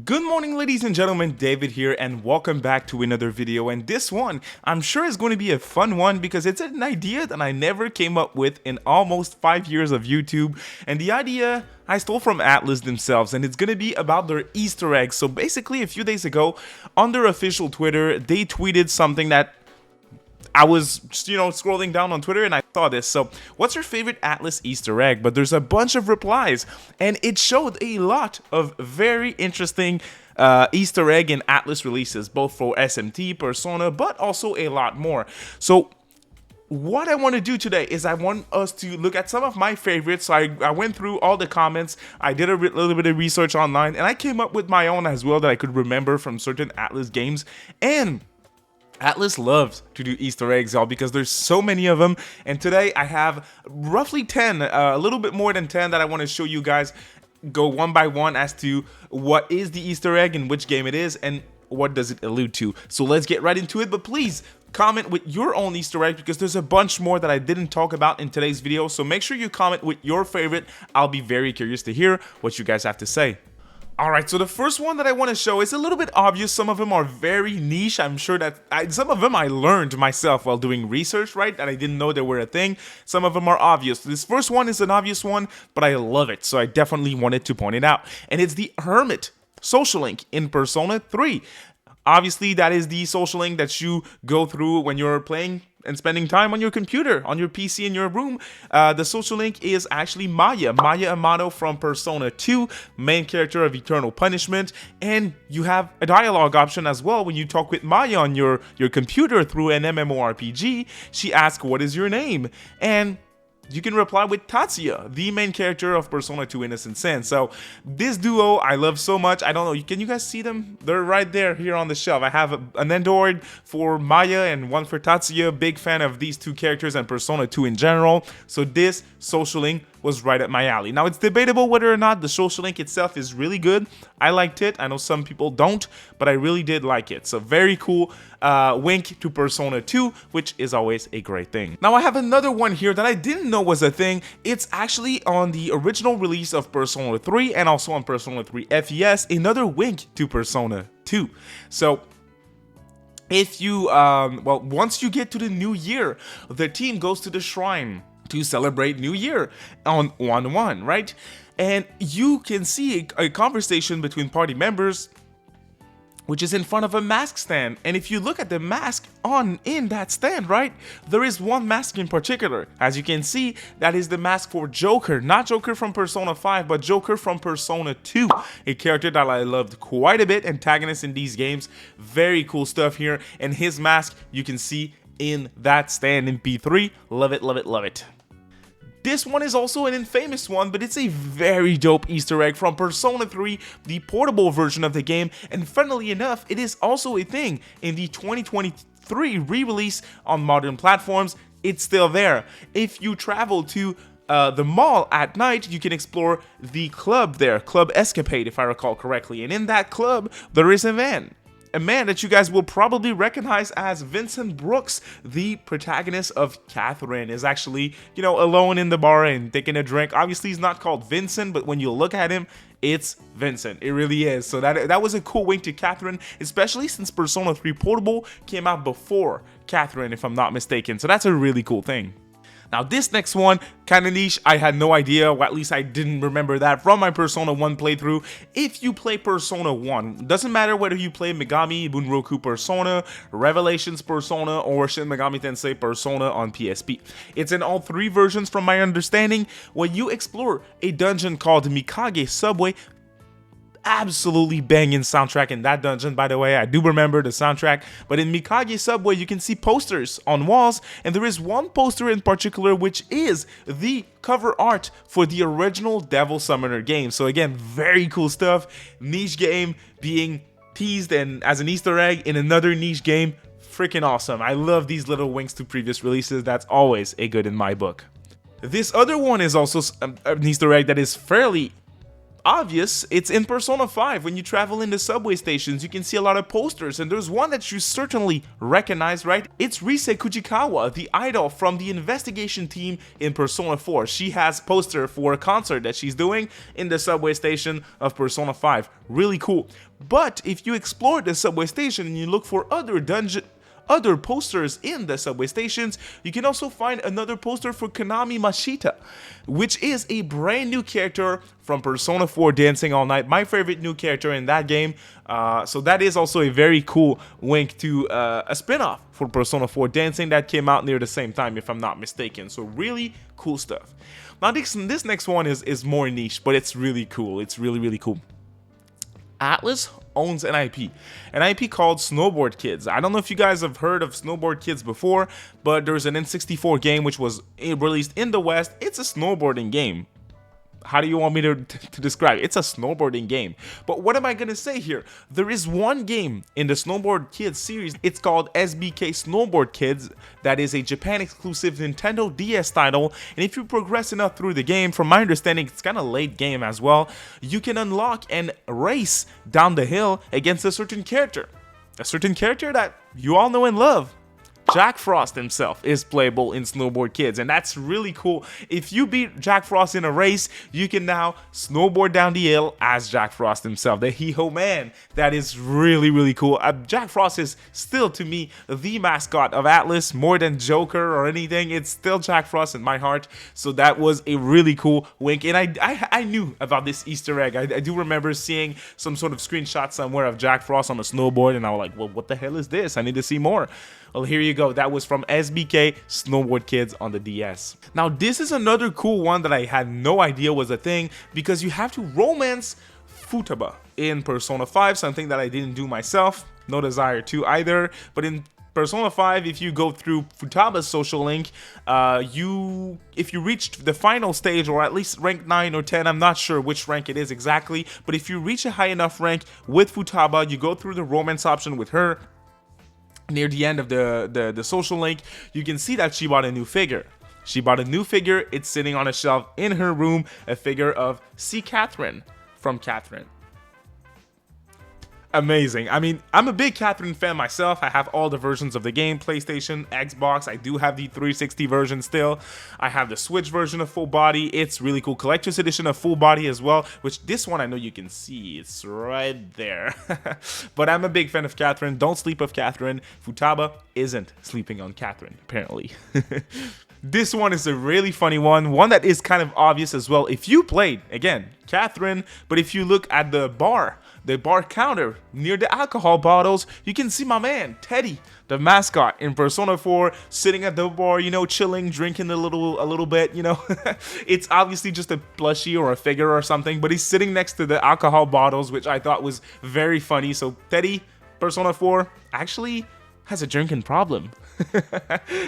Good morning, ladies and gentlemen, David here, and welcome back to another video. And this one, I'm sure is going to be a fun one because it's an idea that I never came up with in almost 5 years of YouTube. And the idea I stole from Atlus themselves, and it's going to be about their Easter eggs. So basically, a few days ago, on their official Twitter, they tweeted something that I was, scrolling down on Twitter and I saw this. So, what's your favorite Atlus Easter egg? But there's a bunch of replies, and it showed a lot of very interesting Easter egg and Atlus releases, both for SMT, Persona, but also a lot more. So, what I want to do today is I want us to look at some of my favorites. So I went through all the comments, I did a little bit of research online, and I came up with my own as well that I could remember from certain Atlus games. And Atlus loves to do Easter eggs, y'all, because there's so many of them. And today I have roughly 10, a little bit more than 10 that I want to show you guys, go one by one as to what is the Easter egg and which game it is and what does it allude to. So let's get right into it, but please comment with your own Easter egg because there's a bunch more that I didn't talk about in today's video. So make sure you comment with your favorite. I'll be very curious to hear what you guys have to say. Alright, so the first one that I want to show is a little bit obvious. Some of them are very niche. I'm sure that some of them I learned myself while doing research, right? And I didn't know they were a thing. Some of them are obvious. This first one is an obvious one, but I love it. So I definitely wanted to point it out. And it's the Hermit social link in Persona 3. Obviously, that is the social link that you go through when you're playing and spending time on your computer, on your PC in your room. The social link is actually Maya Amato from Persona 2, main character of Eternal Punishment, and you have a dialogue option as well when you talk with Maya on your computer through an MMORPG. She asks, "What is your name?" And you can reply with Tatsuya, the main character of Persona 2 Innocent Sin. So this duo I love so much. I don't know, can you guys see them? They're right there here on the shelf. I have an Android for Maya and one for Tatsuya. Big fan of these two characters and Persona 2 in general. So this social link was right up my alley. Now it's debatable whether or not the social link itself is really good. I liked it. I know some people don't, but I really did like it. So very cool wink to Persona 2, which is always a great thing. Now I have another one here that I didn't know was a thing. It's actually on the original release of Persona 3 and also on Persona 3 FES, another wink to Persona 2. So if you, once you get to the new year, the team goes to the shrine to celebrate New Year on 1/1, right? And you can see a conversation between party members, which is in front of a mask stand. And if you look at the mask in that stand, right, there is one mask in particular. As you can see, that is the mask for Joker, not Joker from Persona 5, but Joker from Persona 2, a character that I loved quite a bit, antagonist in these games. Very cool stuff here. And his mask, you can see in that stand in P3. Love it, love it, love it. This one is also an infamous one, but it's a very dope Easter egg from Persona 3, the portable version of the game, and funnily enough, it is also a thing in the 2023 re-release on modern platforms. It's still there. If you travel to the mall at night, you can explore the club there, Club Escapade if I recall correctly, and in that club, there is a man that you guys will probably recognize as Vincent Brooks, the protagonist of Catherine, is actually, alone in the bar and taking a drink. Obviously, he's not called Vincent, but when you look at him, it's Vincent. It really is. So that was a cool wink to Catherine, especially since Persona 3 Portable came out before Catherine, if I'm not mistaken. So that's a really cool thing. Now this next one, kinda niche, I had no idea, or at least I didn't remember that from my Persona 1 playthrough. If you play Persona 1, doesn't matter whether you play Megami Bunroku Persona, Revelations Persona, or Shin Megami Tensei Persona on PSP. It's in all three versions from my understanding. When you explore a dungeon called Mikage Subway, absolutely banging soundtrack in that dungeon, by the way. I do remember the soundtrack. But in Mikage Subway, you can see posters on walls, and there is one poster in particular which is the cover art for the original Devil Summoner game. So again, very cool stuff. Niche game being teased and as an Easter egg in another niche game. Freaking awesome. I love these little winks to previous releases. That's always a good in my book. This other one is also an Easter egg that is fairly obvious, it's in Persona 5. When you travel into subway stations, you can see a lot of posters, and there's one that you certainly recognize, right? It's Rise Kujikawa, the idol from the investigation team in Persona 4. She has poster for a concert that she's doing in the subway station of Persona 5. Really cool. But if you explore the subway station and you look for other posters in the subway stations, you can also find another poster for Konami Mashita, which is a brand new character from Persona 4 Dancing All Night, my favorite new character in that game. So that is also a very cool wink to a spin-off for Persona 4 Dancing that came out near the same time, if I'm not mistaken. So really cool stuff. Now this next one is more niche, but it's really cool. It's really cool. Atlus owns an IP called Snowboard Kids. I don't know if you guys have heard of Snowboard Kids before, but there's an N64 game which was released in the West. It's a snowboarding game. How do you want me to describe it? It's a snowboarding game. But what am I going to say here? There is one game in the Snowboard Kids series. It's called SBK Snowboard Kids. That is a Japan exclusive Nintendo DS title. And if you progress enough through the game, from my understanding, it's kind of late game as well, you can unlock and race down the hill against a certain character. A certain character that you all know and love. Jack Frost himself is playable in Snowboard Kids, and that's really cool. If you beat Jack Frost in a race, you can now snowboard down the hill as Jack Frost himself, the He-Ho Man. That is really cool. Jack Frost is still, to me, the mascot of Atlus, more than Joker or anything. It's still Jack Frost in my heart, so that was a really cool wink, and I knew about this Easter egg. I do remember seeing some sort of screenshot somewhere of Jack Frost on a snowboard, and I was like, well, what the hell is this? I need to see more. Well, here you go. That was from SBK Snowboard Kids on the DS. Now, this is another cool one that I had no idea was a thing, because you have to romance Futaba in Persona 5, something that I didn't do myself. No desire to either. But in Persona 5, if you go through Futaba's social link, if you reach the final stage, or at least rank 9 or 10, I'm not sure which rank it is exactly, but if you reach a high enough rank with Futaba, you go through the romance option with her. Near the end of the social link, you can see that she bought a new figure. She bought a new figure. It's sitting on a shelf in her room, a figure of C. Catherine from Catherine. Amazing. I mean, I'm a big Catherine fan myself. I have all the versions of the game, PlayStation, Xbox. I do have the 360 version still. I have the Switch version of Full Body. It's really cool. Collector's edition of Full Body as well, which this one I know you can see. It's right there. But I'm a big fan of Catherine. Don't sleep with Catherine. Futaba isn't sleeping on Catherine, apparently. This one is a really funny one that is kind of obvious as well. If you played, again, Catherine, but if you look at the bar counter near the alcohol bottles, you can see my man, Teddy, the mascot in Persona 4, sitting at the bar, you know, chilling, drinking a little bit, you know. It's obviously just a plushie or a figure or something, but he's sitting next to the alcohol bottles, which I thought was very funny. So Teddy, Persona 4, actually has a drinking problem.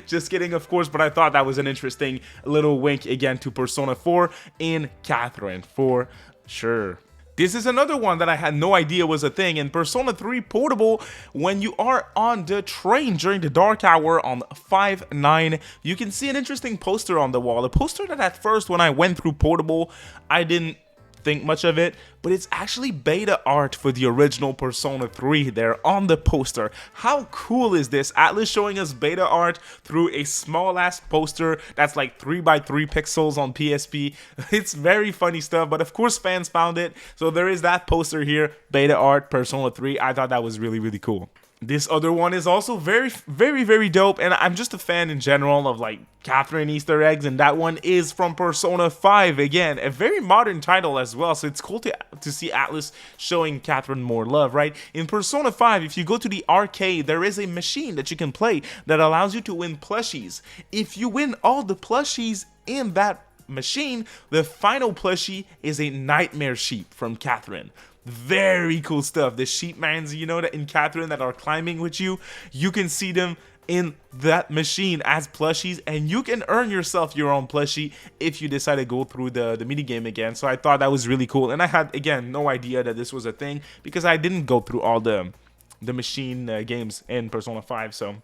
Just kidding, of course, but I thought that was an interesting little wink again to Persona 4 in Catherine for sure. This is another one that I had no idea was a thing. In Persona 3 Portable, when you are on the train during the dark hour on 5-9, you can see an interesting poster on the wall. A poster that at first, when I went through Portable, I didn't think much of it, but it's actually beta art for the original Persona 3 there on the poster. How cool is this? Atlus showing us beta art through a small ass poster that's like 3x3 pixels on PSP. It's very funny stuff, but of course fans found it, so there is that poster here, beta art Persona 3. I thought that was really cool. This other one is also very dope, and I'm just a fan in general of like Catherine Easter eggs, and that one is from Persona 5. Again, a very modern title as well, so it's cool to see Atlus showing Catherine more love, right? In Persona 5, if you go to the arcade, there is a machine that you can play that allows you to win plushies. If you win all the plushies in that machine, the final plushie is a nightmare sheep from Catherine. Very cool stuff. The sheepmans, you know, that in Catherine that are climbing with you, you can see them in that machine as plushies, and you can earn yourself your own plushie if you decide to go through the mini game again. So I thought that was really cool, and I had, again, no idea that this was a thing because I didn't go through all the machine games in Persona 5. So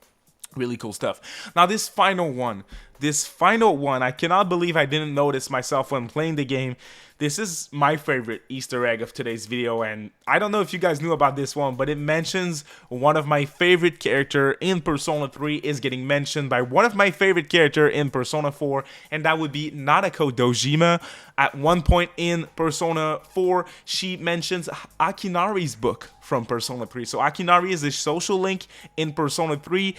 really cool stuff. Now this final one, I cannot believe I didn't notice myself when playing the game. this is my favorite Easter egg of today's video, and I don't know if you guys knew about this one, but it mentions one of my favorite character in Persona 3 is getting mentioned by one of my favorite character in Persona 4, and that would be Nanako Dojima. At one point in Persona 4, she mentions Akinari's book from Persona 3. So Akinari is a social link in Persona 3.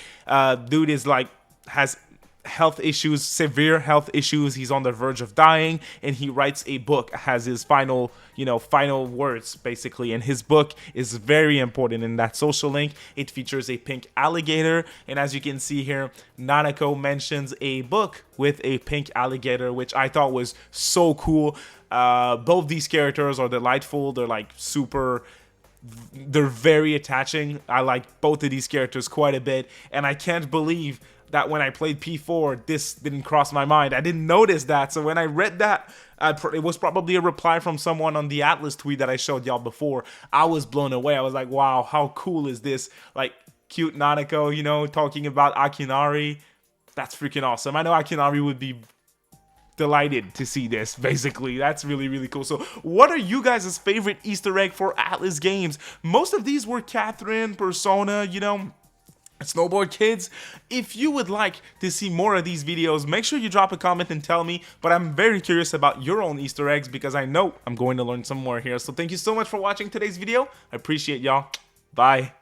Dude is like, has health issues, severe health issues. He's on the verge of dying, and he writes a book, has his final words basically. And his book is very important in that social link. It features a pink alligator, and as you can see here, Nanako mentions a book with a pink alligator, which I thought was so cool. Both these characters are delightful. They're like they're very attaching. I like both of these characters quite a bit, and I can't believe that when I played P4, this didn't cross my mind. I didn't notice that. So when I read that, it was probably a reply from someone on the Atlus tweet that I showed y'all before. I was blown away. I was like, wow, how cool is this? Like, cute Nanako, you know, talking about Akinari. That's freaking awesome. I know Akinari would be delighted to see this, basically. That's really, really cool. So what are you guys' favorite Easter egg for Atlus games? Most of these were Catherine, Persona, you know, Snowboard Kids. If you would like to see more of these videos, make sure you drop a comment and tell me. But I'm very curious about your own Easter eggs, because I know I'm going to learn some more here. So thank you so much for watching today's video. I appreciate y'all. Bye.